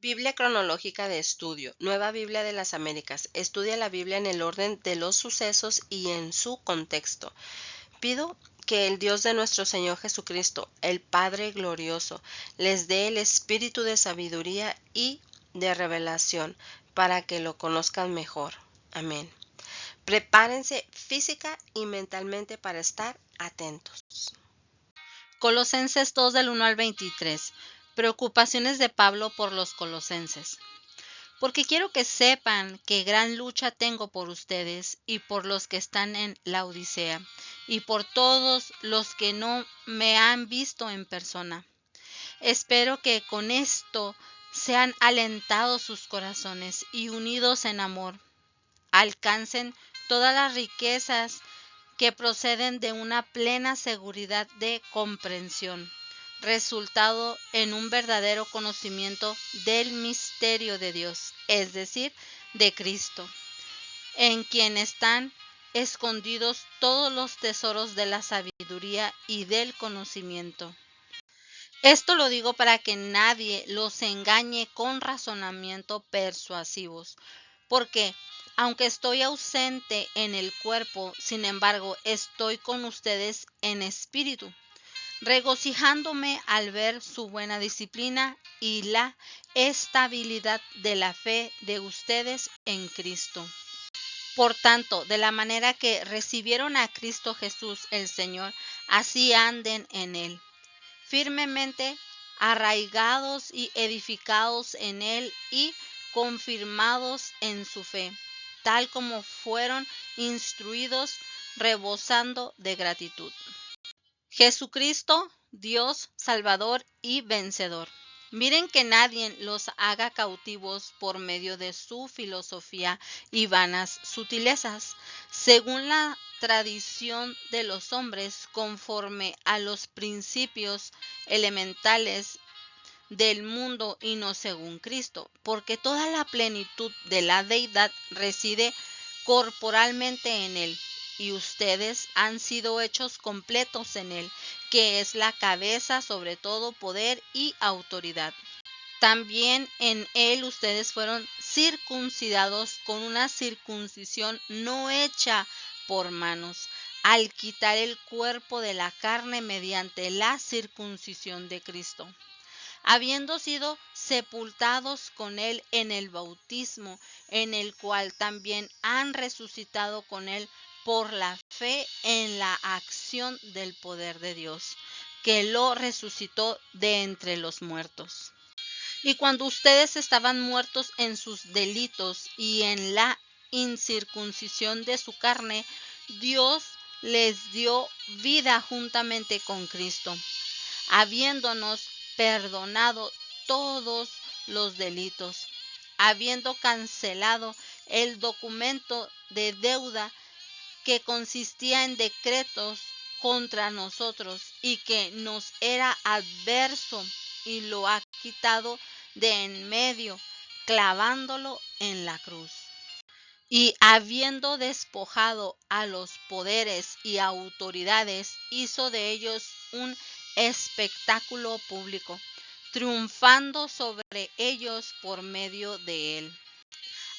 Biblia cronológica de estudio, Nueva Biblia de las Américas. Estudia la Biblia en el orden de los sucesos y en su contexto. Pido que el Dios de nuestro Señor Jesucristo, el Padre glorioso, les dé el espíritu de sabiduría y de revelación para que lo conozcan mejor. Amén. Prepárense física y mentalmente para estar atentos. Colosenses 2 del 1 al 23. Preocupaciones de Pablo por los colosenses. Porque quiero que sepan que gran lucha tengo por ustedes y por los que están en la Odisea y por todos los que no me han visto en persona. Espero que con esto sean alentados sus corazones y unidos en amor, alcancen todas las riquezas que proceden de una plena seguridad de comprensión, resultado en un verdadero conocimiento del misterio de Dios, es decir, de Cristo, en quien están escondidos todos los tesoros de la sabiduría y del conocimiento. Esto lo digo para que nadie los engañe con razonamiento persuasivos, porque aunque estoy ausente en el cuerpo, sin embargo estoy con ustedes en espíritu, regocijándome al ver su buena disciplina y la estabilidad de la fe de ustedes en Cristo. Por tanto, de la manera que recibieron a Cristo Jesús el Señor, así anden en él, firmemente arraigados y edificados en él y confirmados en su fe, tal como fueron instruidos, rebosando de gratitud. Jesucristo, Dios, Salvador y vencedor. Miren que nadie los haga cautivos por medio de su filosofía y vanas sutilezas, según la tradición de los hombres, conforme a los principios elementales del mundo y no según Cristo, porque toda la plenitud de la deidad reside corporalmente en él, y ustedes han sido hechos completos en él, que es la cabeza sobre todo poder y autoridad. También en él ustedes fueron circuncidados con una circuncisión no hecha por manos, al quitar el cuerpo de la carne mediante la circuncisión de Cristo, habiendo sido sepultados con él en el bautismo, en el cual también han resucitado con él por la fe en la acción del poder de Dios, que lo resucitó de entre los muertos. Y cuando ustedes estaban muertos en sus delitos y en la incircuncisión de su carne, Dios les dio vida juntamente con Cristo, habiéndonos perdonado todos los delitos, habiendo cancelado el documento de deuda que consistía en decretos contra nosotros y que nos era adverso, y lo ha quitado de en medio, clavándolo en la cruz. Y habiendo despojado a los poderes y autoridades, hizo de ellos un espectáculo público, triunfando sobre ellos por medio de él.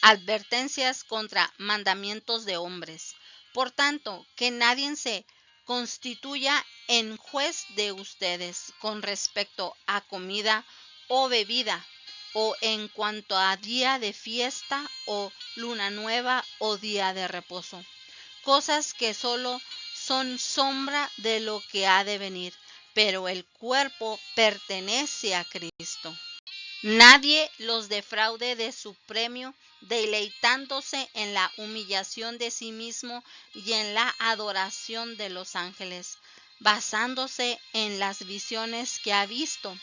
Advertencias contra mandamientos de hombres. Por tanto, que nadie se constituya en juez de ustedes con respecto a comida o bebida, o en cuanto a día de fiesta o luna nueva o día de reposo, cosas que solo son sombra de lo que ha de venir, pero el cuerpo pertenece a Cristo. Nadie los defraude de su premio, deleitándose en la humillación de sí mismo y en la adoración de los ángeles, basándose en las visiones que ha visto,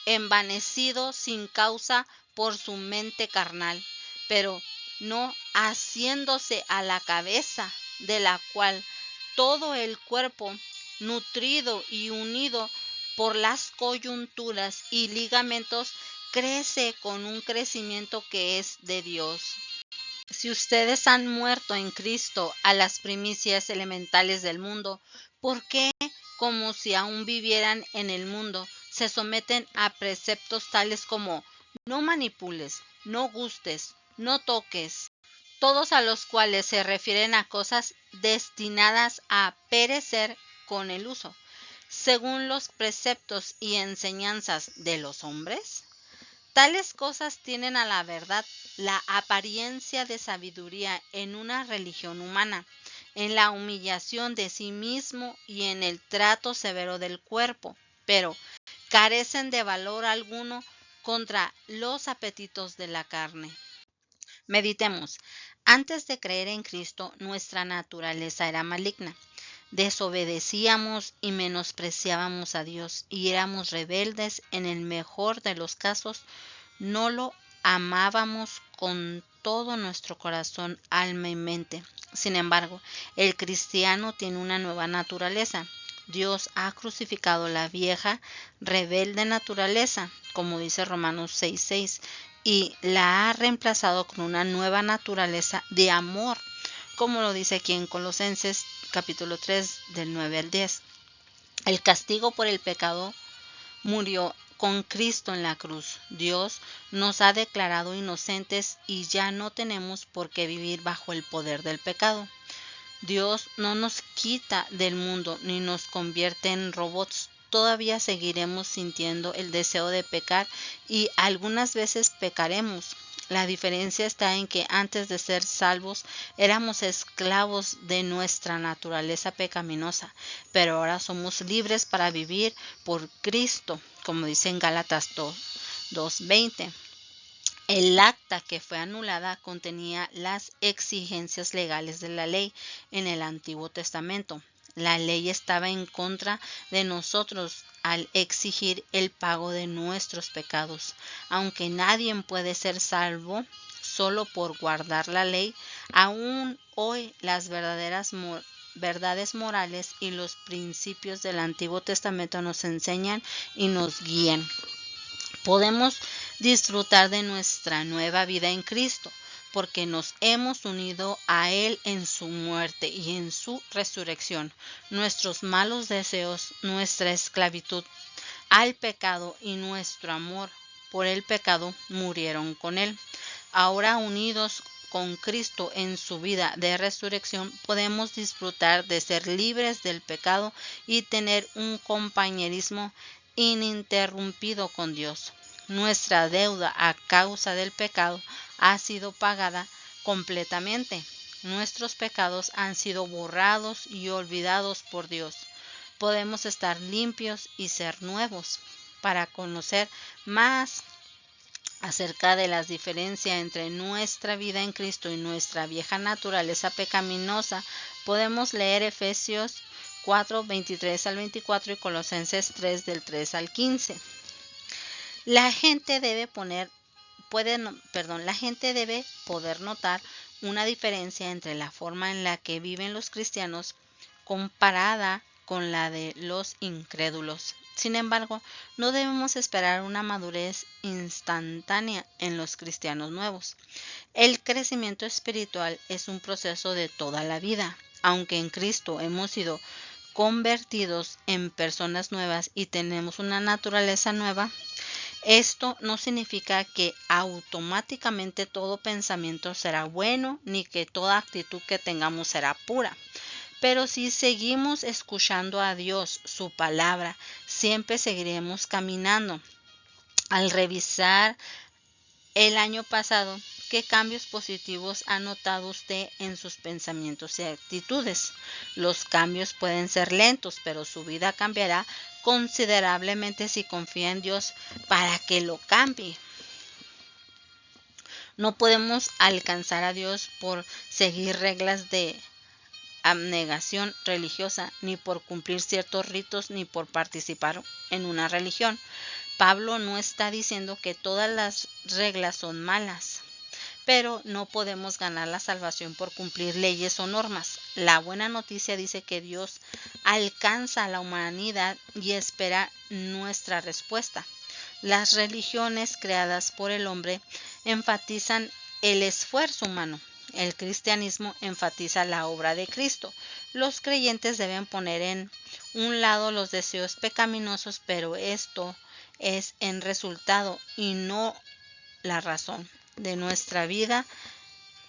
envanecido sin causa por su mente carnal, pero no haciéndose a la cabeza, de la cual todo el cuerpo, nutrido y unido por las coyunturas y ligamentos, crece con un crecimiento que es de Dios. Si ustedes han muerto en Cristo a las primicias elementales del mundo, ¿por qué, como si aún vivieran en el mundo, se someten a preceptos tales como no manipules, no gustes, no toques, todos a los cuales se refieren a cosas destinadas a perecer con el uso, según los preceptos y enseñanzas de los hombres. Tales cosas tienen a la verdad la apariencia de sabiduría en una religión humana, en la humillación de sí mismo y en el trato severo del cuerpo, pero carecen de valor alguno contra los apetitos de la carne. Meditemos. Antes de creer en Cristo, nuestra naturaleza era maligna. Desobedecíamos y menospreciábamos a Dios y éramos rebeldes. En el mejor de los casos, no lo amábamos con todo nuestro corazón, alma y mente. Sin embargo, el cristiano tiene una nueva naturaleza. Dios ha crucificado la vieja, rebelde naturaleza, como dice Romanos 6:6, y la ha reemplazado con una nueva naturaleza de amor, como lo dice aquí en Colosenses capítulo 3 del 9 al 10. El castigo por el pecado murió con Cristo en la cruz. Dios nos ha declarado inocentes y ya no tenemos por qué vivir bajo el poder del pecado. Dios no nos quita del mundo ni nos convierte en robots. Todavía seguiremos sintiendo el deseo de pecar y algunas veces pecaremos. La diferencia está en que antes de ser salvos éramos esclavos de nuestra naturaleza pecaminosa, pero ahora somos libres para vivir por Cristo, como dice en Gálatas 2:20. El acta que fue anulada contenía las exigencias legales de la ley en el Antiguo Testamento. La ley estaba en contra de nosotros al exigir el pago de nuestros pecados. Aunque nadie puede ser salvo solo por guardar la ley, aún hoy las verdades morales y los principios del Antiguo Testamento nos enseñan y nos guían. Podemos disfrutar de nuestra nueva vida en Cristo, porque nos hemos unido a Él en su muerte y en su resurrección. Nuestros malos deseos, nuestra esclavitud al pecado y nuestro amor por el pecado murieron con Él. Ahora unidos con Cristo en su vida de resurrección, podemos disfrutar de ser libres del pecado y tener un compañerismo ininterrumpido con Dios. Nuestra deuda a causa del pecado ha sido pagada completamente. Nuestros pecados han sido borrados y olvidados por Dios. Podemos estar limpios y ser nuevos. Para conocer más acerca de las diferencias entre nuestra vida en Cristo y nuestra vieja naturaleza pecaminosa, podemos leer Efesios 4:23 al 24 y Colosenses 3 del 3 al 15. La gente debe poder notar una diferencia entre la forma en la que viven los cristianos comparada con la de los incrédulos. Sin embargo, no debemos esperar una madurez instantánea en los cristianos nuevos. El crecimiento espiritual es un proceso de toda la vida. Aunque en Cristo hemos sido convertidos en personas nuevas y tenemos una naturaleza nueva, esto no significa que automáticamente todo pensamiento será bueno ni que toda actitud que tengamos será pura. Pero si seguimos escuchando a Dios, su palabra, siempre seguiremos caminando. Al revisar el año pasado, ¿qué cambios positivos ha notado usted en sus pensamientos y actitudes? Los cambios pueden ser lentos, pero su vida cambiará considerablemente si confía en Dios para que lo cambie. No podemos alcanzar a Dios por seguir reglas de abnegación religiosa, ni por cumplir ciertos ritos, ni por participar en una religión. Pablo no está diciendo que todas las reglas son malas, pero no podemos ganar la salvación por cumplir leyes o normas. La buena noticia dice que Dios alcanza a la humanidad y espera nuestra respuesta. Las religiones creadas por el hombre enfatizan el esfuerzo humano. El cristianismo enfatiza la obra de Cristo. Los creyentes deben poner en un lado los deseos pecaminosos, pero esto es en resultado y no la razón de nuestra vida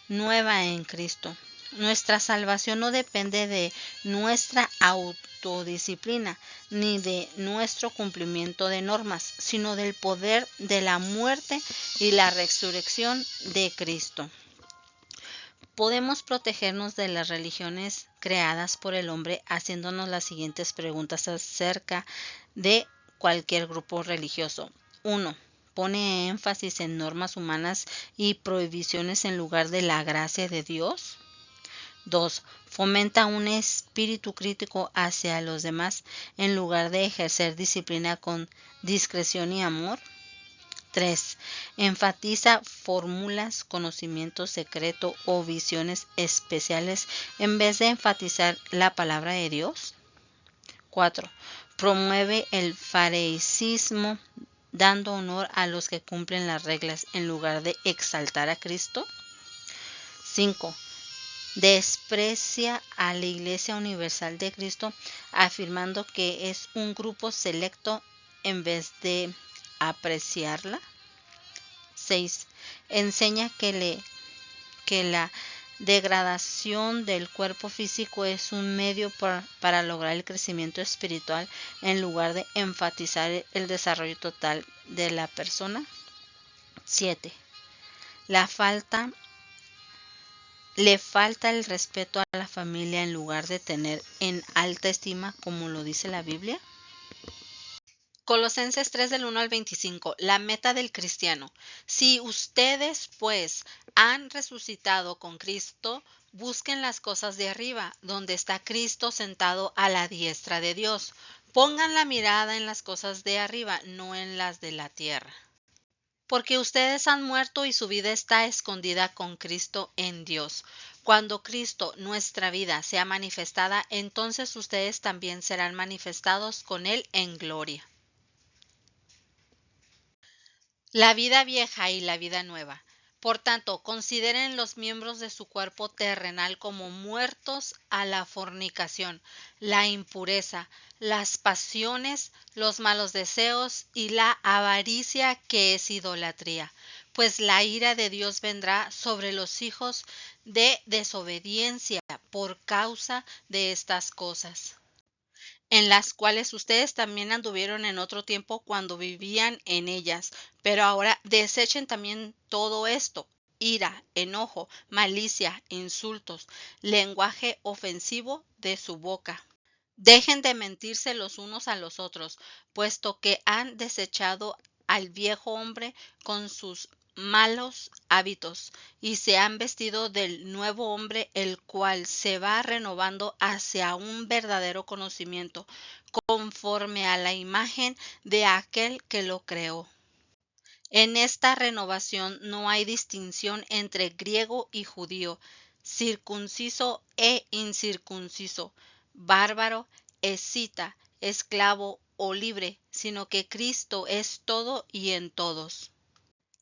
nueva en Cristo. Nuestra salvación no depende de nuestra autodisciplina ni de nuestro cumplimiento de normas, sino del poder de la muerte y la resurrección de Cristo. Podemos protegernos de las religiones creadas por el hombre haciéndonos las siguientes preguntas acerca de cualquier grupo religioso. 1. ¿Pone énfasis en normas humanas y prohibiciones en lugar de la gracia de Dios? 2. ¿Fomenta un espíritu crítico hacia los demás en lugar de ejercer disciplina con discreción y amor? 3. Enfatiza fórmulas, conocimiento secreto o visiones especiales en vez de enfatizar la palabra de Dios. 4. Promueve el fariseísmo dando honor a los que cumplen las reglas en lugar de exaltar a Cristo. 5. Desprecia a la Iglesia Universal de Cristo afirmando que es un grupo selecto en vez de apreciarla. 6. Enseña que la degradación del cuerpo físico es un medio para lograr el crecimiento espiritual en lugar de enfatizar el desarrollo total de la persona. 7. Le falta el respeto a la familia en lugar de tener en alta estima como lo dice la Biblia. Colosenses 3 del 1 al 25, la meta del cristiano. Si ustedes, pues, han resucitado con Cristo, busquen las cosas de arriba, donde está Cristo sentado a la diestra de Dios. Pongan la mirada en las cosas de arriba, no en las de la tierra. Porque ustedes han muerto y su vida está escondida con Cristo en Dios. Cuando Cristo, nuestra vida, sea manifestada, entonces ustedes también serán manifestados con Él en gloria. La vida vieja y la vida nueva. Por tanto, consideren los miembros de su cuerpo terrenal como muertos a la fornicación, la impureza, las pasiones, los malos deseos y la avaricia que es idolatría, pues la ira de Dios vendrá sobre los hijos de desobediencia por causa de estas cosas, en las cuales ustedes también anduvieron en otro tiempo cuando vivían en ellas. Pero ahora desechen también todo esto: ira, enojo, malicia, insultos, lenguaje ofensivo de su boca. Dejen de mentirse los unos a los otros, puesto que han desechado al viejo hombre con sus malos hábitos y se han vestido del nuevo hombre, el cual se va renovando hacia un verdadero conocimiento, conforme a la imagen de aquel que lo creó. En esta renovación no hay distinción entre griego y judío, circunciso e incircunciso, bárbaro, escita, esclavo o libre, sino que Cristo es todo y en todos.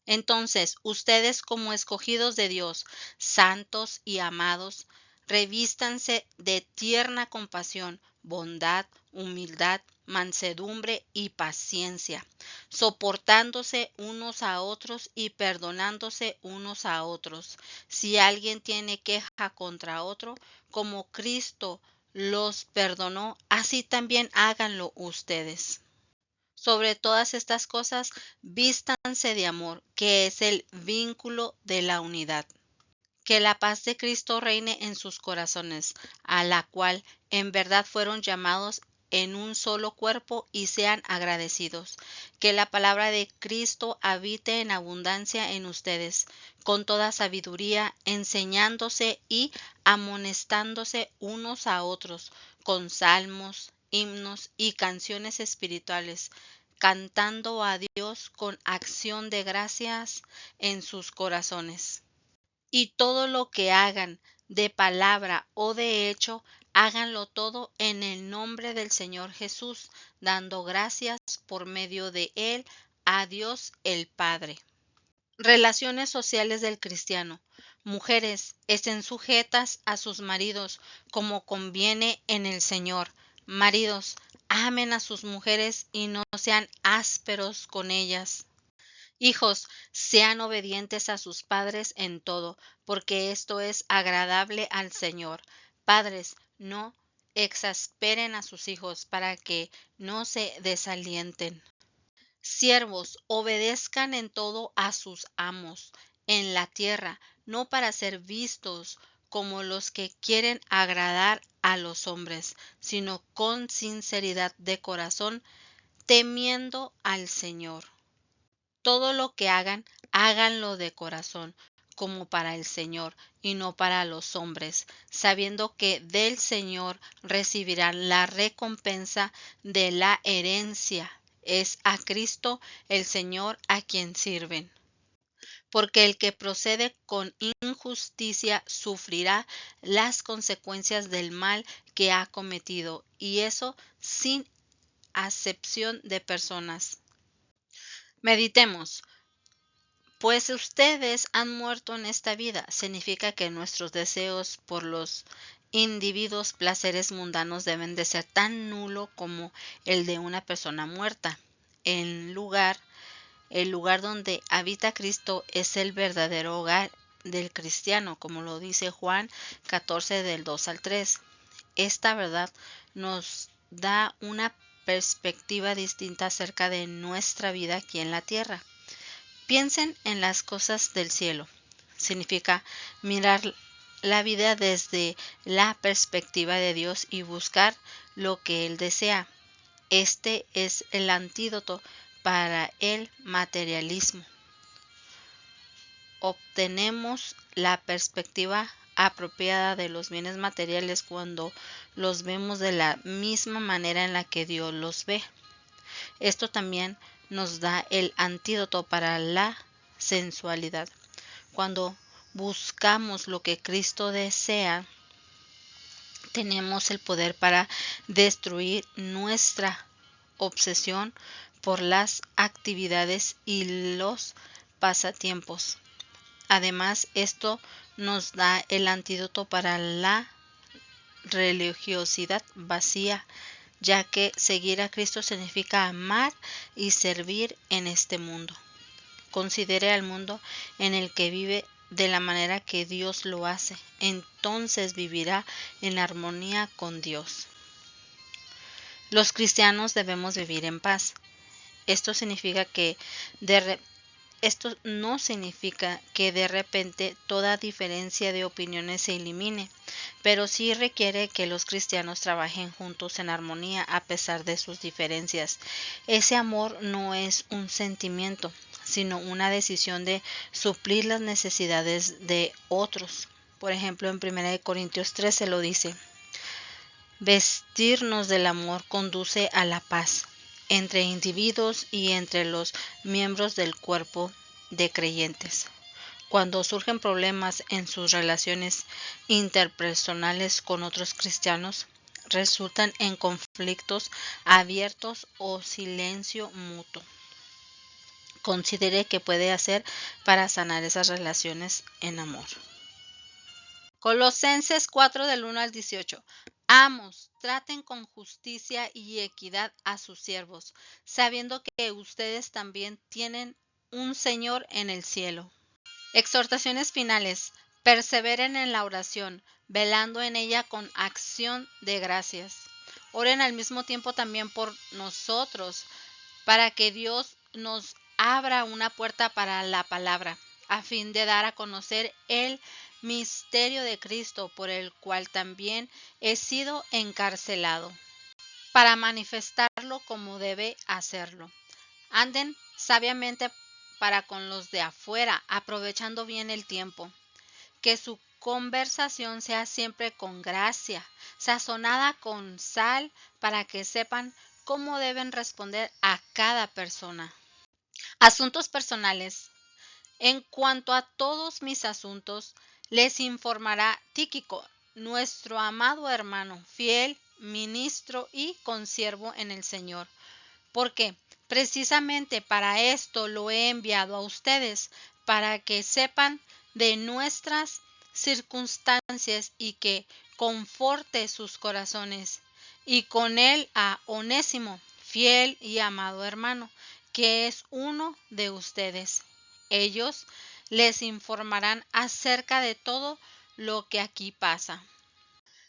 Entonces, ustedes como escogidos de Dios, santos y amados, revístanse de tierna compasión, bondad, humildad, mansedumbre y paciencia, soportándose unos a otros y perdonándose unos a otros. Si alguien tiene queja contra otro, como Cristo los perdonó, así también háganlo ustedes. Sobre todas estas cosas, vístanse de amor, que es el vínculo de la unidad. Que la paz de Cristo reine en sus corazones, a la cual en verdad fueron llamados en un solo cuerpo, y sean agradecidos. Que la palabra de Cristo habite en abundancia en ustedes, con toda sabiduría, enseñándose y amonestándose unos a otros, con salmos, himnos y canciones espirituales, cantando a Dios con acción de gracias en sus corazones. Y todo lo que hagan, de palabra o de hecho, háganlo todo en el nombre del Señor Jesús, dando gracias por medio de Él a Dios el Padre. Relaciones sociales del cristiano. Mujeres, estén sujetas a sus maridos como conviene en el Señor. Maridos, amen a sus mujeres y no sean ásperos con ellas. Hijos, sean obedientes a sus padres en todo, porque esto es agradable al Señor. Padres, no exasperen a sus hijos para que no se desalienten. Siervos, obedezcan en todo a sus amos en la tierra, no para ser vistos como los que quieren agradar a los hombres, sino con sinceridad de corazón, temiendo al Señor. Todo lo que hagan, háganlo de corazón, como para el Señor y no para los hombres, sabiendo que del Señor recibirán la recompensa de la herencia. Es a Cristo el Señor a quien sirven. Porque el que procede con injusticia sufrirá las consecuencias del mal que ha cometido, y eso sin acepción de personas. Meditemos. Pues ustedes han muerto en esta vida, significa que nuestros deseos por los individuos placeres mundanos deben de ser tan nulo como el de una persona muerta. El lugar donde habita Cristo es el verdadero hogar del cristiano, como lo dice Juan 14 del 2 al 3. Esta verdad nos da una perspectiva distinta acerca de nuestra vida aquí en la tierra. Piensen en las cosas del cielo. Significa mirar la vida desde la perspectiva de Dios y buscar lo que Él desea. Este es el antídoto para el materialismo. Obtenemos la perspectiva apropiada de los bienes materiales cuando los vemos de la misma manera en la que Dios los ve. Esto también nos da el antídoto para la sensualidad. Cuando buscamos lo que Cristo desea, tenemos el poder para destruir nuestra obsesión por las actividades y los pasatiempos. Además, esto nos da el antídoto para la religiosidad vacía, ya que seguir a Cristo significa amar y servir en este mundo. Considere al mundo en el que vive de la manera que Dios lo hace, entonces vivirá en armonía con Dios. Los cristianos debemos vivir en paz. Esto no significa que de repente toda diferencia de opiniones se elimine, pero sí requiere que los cristianos trabajen juntos en armonía a pesar de sus diferencias. Ese amor no es un sentimiento, sino una decisión de suplir las necesidades de otros. Por ejemplo, en 1 Corintios 13 lo dice: vestirnos del amor conduce a la paz entre individuos y entre los miembros del cuerpo de creyentes. Cuando surgen problemas en sus relaciones interpersonales con otros cristianos, resultan en conflictos abiertos o silencio mutuo. Considere qué puede hacer para sanar esas relaciones en amor. Colosenses 4 del 1 al 18. Amos, traten con justicia y equidad a sus siervos, sabiendo que ustedes también tienen un Señor en el cielo. Exhortaciones finales. Perseveren en la oración, velando en ella con acción de gracias. Oren al mismo tiempo también por nosotros, para que Dios nos abra una puerta para la palabra, a fin de dar a conocer el misterio de Cristo, por el cual también he sido encarcelado, para manifestarlo como debe hacerlo. Anden sabiamente para con los de afuera, aprovechando bien el tiempo. Que su conversación sea siempre con gracia, sazonada con sal, para que sepan cómo deben responder a cada persona. Asuntos personales. En cuanto a todos mis asuntos, les informará Tíquico, nuestro amado hermano, fiel, ministro y consiervo en el Señor. Porque precisamente para esto lo he enviado a ustedes, para que sepan de nuestras circunstancias y que conforte sus corazones. Y con él a Onésimo, fiel y amado hermano, que es uno de ustedes. Ellos les informarán acerca de todo lo que aquí pasa.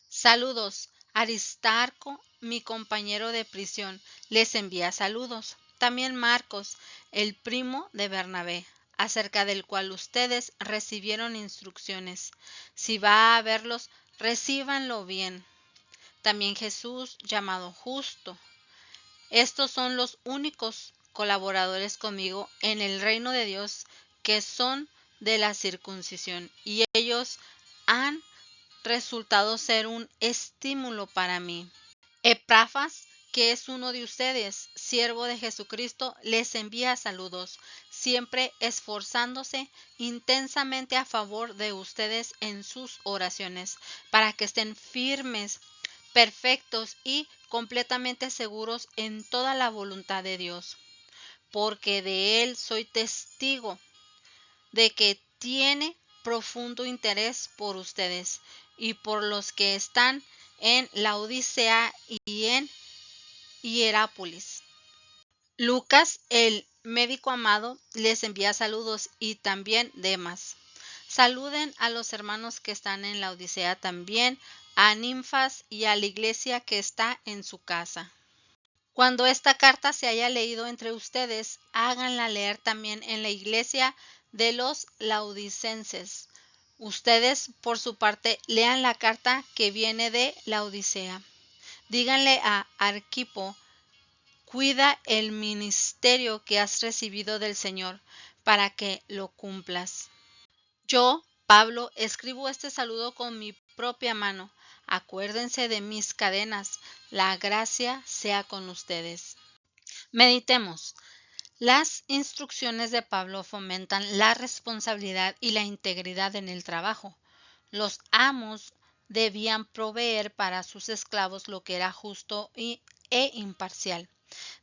Saludos. Aristarco, mi compañero de prisión, les envía saludos. También Marcos, el primo de Bernabé, acerca del cual ustedes recibieron instrucciones. Si va a verlos, recíbanlo bien. También Jesús, llamado Justo. Estos son los únicos colaboradores conmigo en el reino de Dios que son de la circuncisión, y ellos han resultado ser un estímulo para mí. Epafras, que es uno de ustedes, siervo de Jesucristo, les envía saludos, siempre esforzándose intensamente a favor de ustedes en sus oraciones, para que estén firmes, perfectos y completamente seguros en toda la voluntad de Dios, porque de Él soy testigo de que tiene profundo interés por ustedes y por los que están en Laodicea y en Hierápolis. Lucas, el médico amado, les envía saludos, y también Demas. Saluden a los hermanos que están en Laodicea también, a Ninfas y a la iglesia que está en su casa. Cuando esta carta se haya leído entre ustedes, háganla leer también en la iglesia de los laodicenses. Ustedes, por su parte, lean la carta que viene de Laodicea. Díganle a Arquipo: cuida el ministerio que has recibido del Señor, para que lo cumplas. Yo, Pablo, escribo este saludo con mi propia mano. Acuérdense de mis cadenas. La gracia sea con ustedes. Meditemos. Las instrucciones de Pablo fomentan la responsabilidad y la integridad en el trabajo. Los amos debían proveer para sus esclavos lo que era justo e imparcial.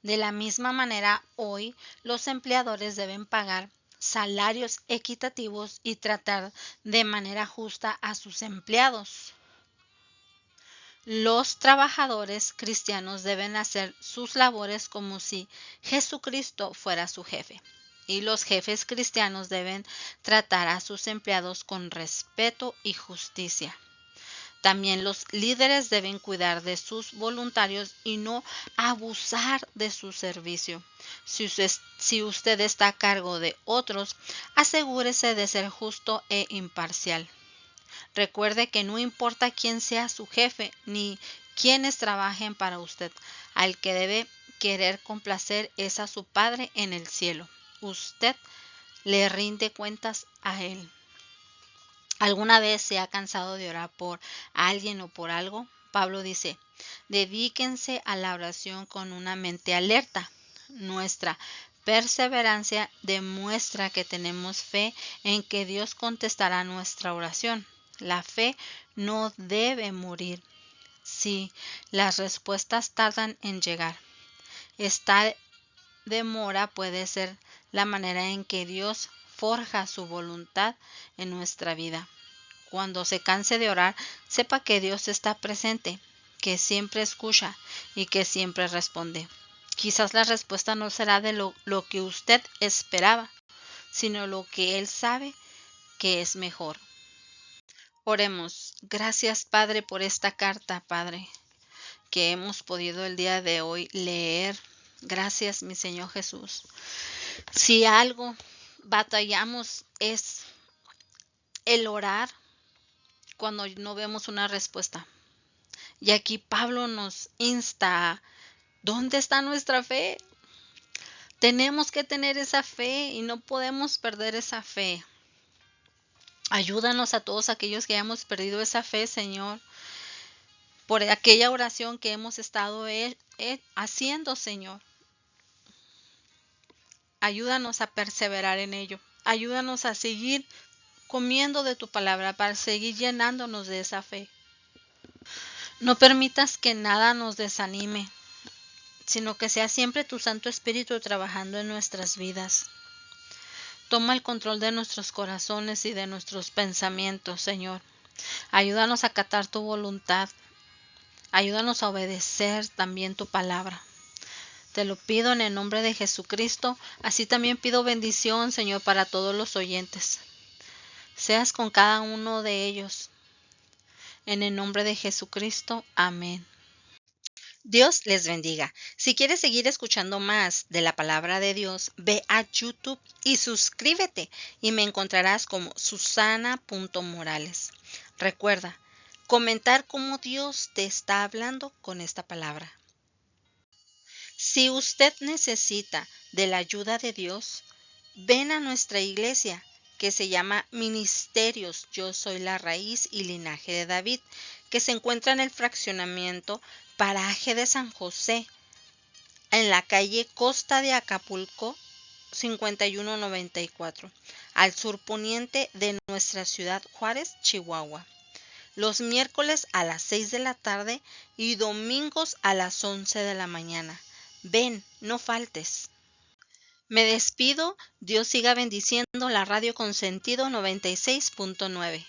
De la misma manera, hoy los empleadores deben pagar salarios equitativos y tratar de manera justa a sus empleados. Los trabajadores cristianos deben hacer sus labores como si Jesucristo fuera su jefe. Y los jefes cristianos deben tratar a sus empleados con respeto y justicia. También los líderes deben cuidar de sus voluntarios y no abusar de su servicio. Si usted está a cargo de otros, asegúrese de ser justo e imparcial. Recuerde que no importa quién sea su jefe ni quiénes trabajen para usted, al que debe querer complacer es a su Padre en el cielo. Usted le rinde cuentas a Él. ¿Alguna vez se ha cansado de orar por alguien o por algo? Pablo dice: dedíquense a la oración con una mente alerta. Nuestra perseverancia demuestra que tenemos fe en que Dios contestará nuestra oración. La fe no debe morir si las respuestas tardan en llegar. Esta demora puede ser la manera en que Dios forja su voluntad en nuestra vida. Cuando se canse de orar, sepa que Dios está presente, que siempre escucha y que siempre responde. Quizás la respuesta no será de lo que usted esperaba, sino lo que Él sabe que es mejor. Oremos. Gracias, Padre, por esta carta, Padre, que hemos podido el día de hoy leer. Gracias, mi Señor Jesús. Si algo batallamos es el orar cuando no vemos una respuesta. Y aquí Pablo nos insta: ¿dónde está nuestra fe? Tenemos que tener esa fe y no podemos perder esa fe. Ayúdanos a todos aquellos que hayamos perdido esa fe, Señor, por aquella oración que hemos estado haciendo, Señor. Ayúdanos a perseverar en ello. Ayúdanos a seguir comiendo de tu palabra para seguir llenándonos de esa fe. No permitas que nada nos desanime, sino que sea siempre tu Santo Espíritu trabajando en nuestras vidas. Toma el control de nuestros corazones y de nuestros pensamientos, Señor. Ayúdanos a acatar tu voluntad. Ayúdanos a obedecer también tu palabra. Te lo pido en el nombre de Jesucristo. Así también pido bendición, Señor, para todos los oyentes. Seas con cada uno de ellos. En el nombre de Jesucristo. Amén. Dios les bendiga. Si quieres seguir escuchando más de la palabra de Dios, ve a YouTube y suscríbete y me encontrarás como Susana.Morales. Recuerda, comentar cómo Dios te está hablando con esta palabra. Si usted necesita de la ayuda de Dios, ven a nuestra iglesia que se llama Ministerios Yo Soy la Raíz y Linaje de David, que se encuentra en el fraccionamiento Paraje de San José, en la calle Costa de Acapulco 5194, al surponiente de nuestra ciudad Juárez, Chihuahua. Los miércoles a las 6 de la tarde y domingos a las 11 de la mañana. Ven, no faltes. Me despido. Dios siga bendiciendo la Radio Consentido 96.9.